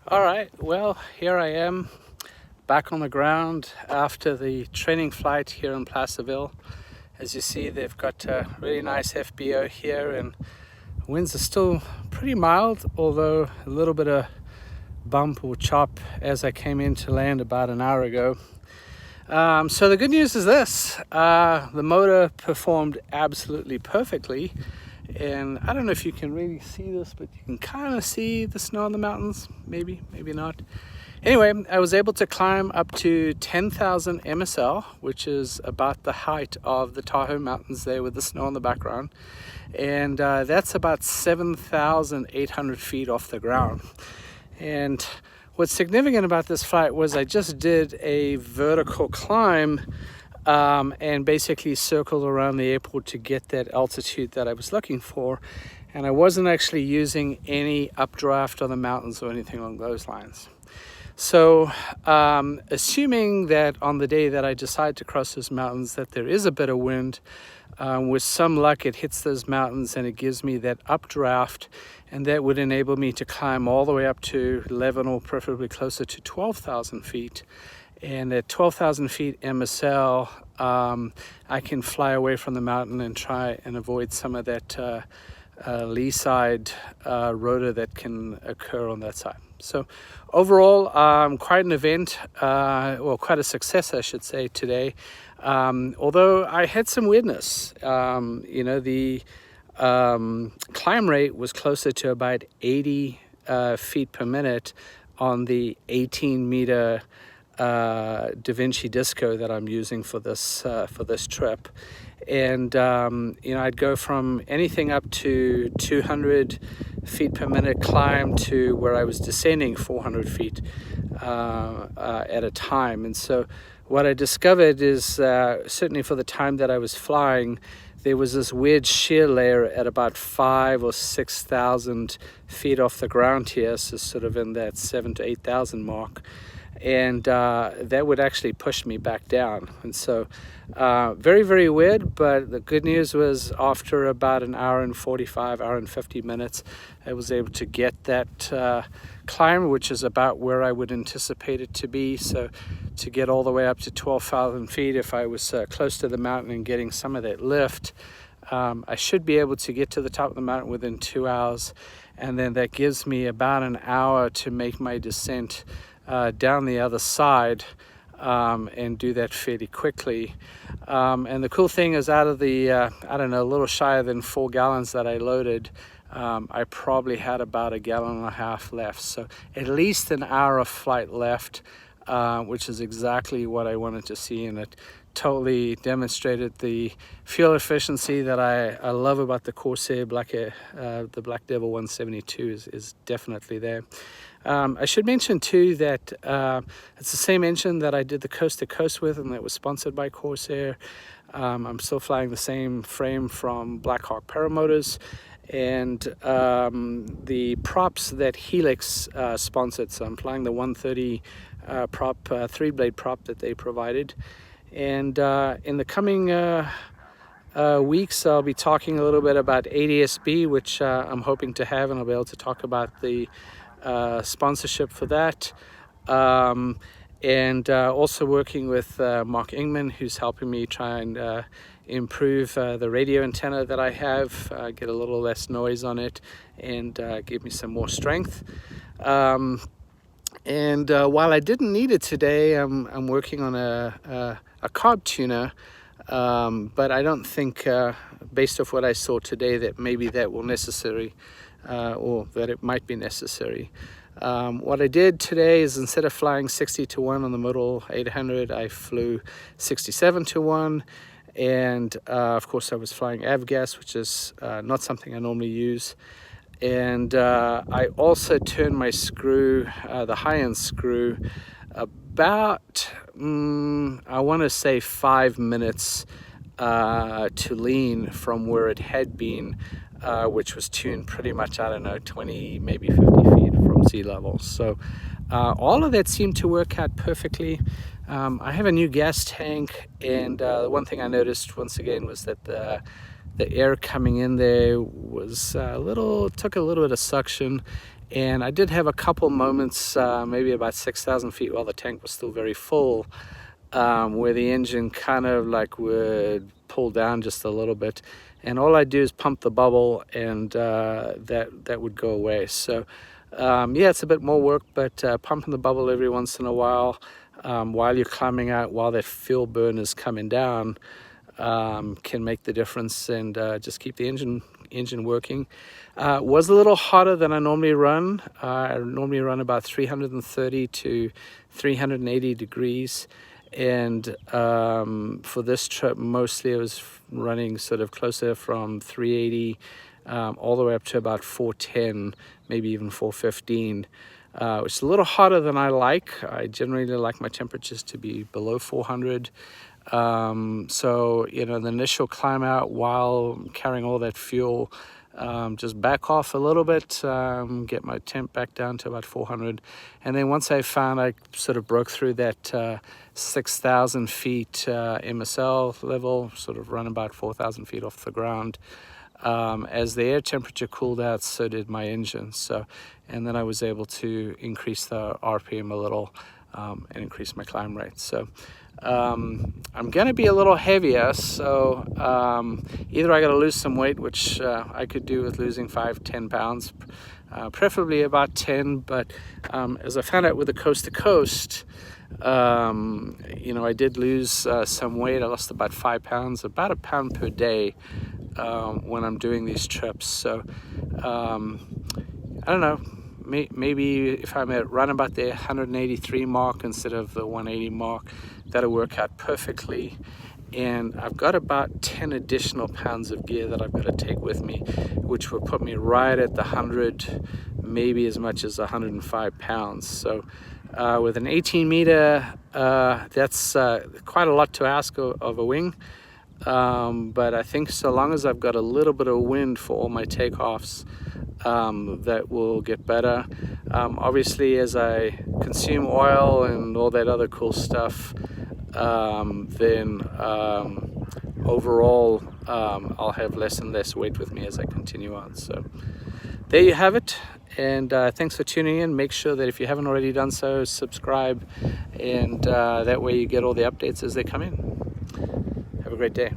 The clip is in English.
All right, well, here I am back on the ground after the training flight here in Placerville. As you see, they've got a really nice FBO here, and winds are still pretty mild, although a little bit of bump or chop as I came in to land about an hour ago. So the good news is this, the motor performed absolutely perfectly. And I don't know if you can really see this, but you can kind of see the snow on the mountains. Maybe not. Anyway, I was able to climb up to 10,000 MSL, which is about the height of the Tahoe Mountains there with the snow in the background. And that's about 7,800 feet off the ground. And what's significant about this flight was I just did a vertical climb and basically circled around the airport to get that altitude that I was looking for. And I wasn't actually using any updraft on the mountains or anything along those lines. So assuming that on the day that I decide to cross those mountains that there is a bit of wind, with some luck it hits those mountains and it gives me that updraft, and that would enable me to climb all the way up to 11 or preferably closer to 12,000 feet. And at 12,000 feet MSL, I can fly away from the mountain and try and avoid some of that lee side rotor that can occur on that side. So overall, quite an event, well, quite a success, I should say, today. Although I had some weirdness. The climb rate was closer to about 80 feet per minute on the 18-meter Da Vinci Disco that I'm using for this trip. And I'd go from anything up to 200 feet per minute climb to where I was descending 400 feet at a time. And so what I discovered is certainly for the time that I was flying, there was this weird shear layer at about 5,000 or 6,000 feet off the ground here, so sort of in that 7,000 to 8,000 mark. And that would actually push me back down. And so very, very weird, but the good news was after about an hour and 45, hour and 50 minutes, I was able to get that climb, which is about where I would anticipate it to be. So to get all the way up to 12,000 feet, if I was close to the mountain and getting some of that lift, I should be able to get to the top of the mountain within 2 hours. And then that gives me about an hour to make my descent down the other side and do that fairly quickly. And the cool thing is, out of the a little shy than 4 gallons that I loaded, I probably had about 1.5 gallons left. So at least an hour of flight left, which is exactly what I wanted to see, and it totally demonstrated the fuel efficiency that I love about the Corsair the Black Devil 172 is definitely there. I should mention too that it's the same engine that I did the coast to coast with, and that was sponsored by Corsair. I'm still flying the same frame from Blackhawk Paramotors, and the props that Helix sponsored. So I'm flying the 130 prop, 3-blade prop that they provided. And in the coming weeks, I'll be talking a little bit about ADSB, which I'm hoping to have, and I'll be able to talk about the sponsorship for that, and also working with Mark Ingman, who's helping me try and improve the radio antenna that I have, get a little less noise on it, and give me some more strength. And while I didn't need it today, I'm working on a carb tuner, but I don't think, based off what I saw today, that maybe that will necessary, or that it might be necessary. What I did today is, instead of flying 60 to 1 on the Model 800, I flew 67 to 1. And of course I was flying avgas, which is not something I normally use. And I also turned my screw, the high-end screw, about, I want to say 5 minutes to lean from where it had been, which was tuned pretty much, 20, maybe 50 feet from sea level. So all of that seemed to work out perfectly. I have a new gas tank, and the one thing I noticed once again was that the air coming in there was took a little bit of suction, And I did have a couple moments, maybe about 6,000 feet while the tank was still very full, where the engine kind of like would pull down just a little bit, and all I do is pump the bubble, and that would go away. So yeah, it's a bit more work, but pumping the bubble every once in a while you're climbing out, while that fuel burn is coming down, can make the difference, and just keep the engine working. Was a little hotter than I normally run. I normally run about 330 to 380 degrees, and for this trip mostly I was running sort of closer from 380 all the way up to about 410, maybe even 415, which is a little hotter than I like. I generally like my temperatures to be below 400. So, you know, the initial climb out while carrying all that fuel, just back off a little bit, get my temp back down to about 400. And then once I found I sort of broke through that 6,000 feet MSL level, sort of run about 4,000 feet off the ground, as the air temperature cooled out, so did my engine. So, and then I was able to increase the RPM a little, and increase my climb rate. So I'm gonna be a little heavier, so either I gotta lose some weight, which I could do with losing 5-10 pounds, preferably about 10, but as I found out with the coast to coast, you know, I did lose some weight. I lost about 5 pounds, about a pound per day when I'm doing these trips. So I don't know, maybe if I'm at run about the 183 mark instead of the 180 mark, that'll work out perfectly. And I've got about 10 additional pounds of gear that I've got to take with me, which will put me right at the 100, maybe as much as 105 pounds. So with an 18 meter, that's quite a lot to ask of a wing. But I think so long as I've got a little bit of wind for all my takeoffs, that will get better. Obviously, as I consume oil and all that other cool stuff, then overall I'll have less and less weight with me as I continue on. So there you have it, and thanks for tuning in. Make sure that if you haven't already done so, subscribe, and that way you get all the updates as they come in. Have a great day.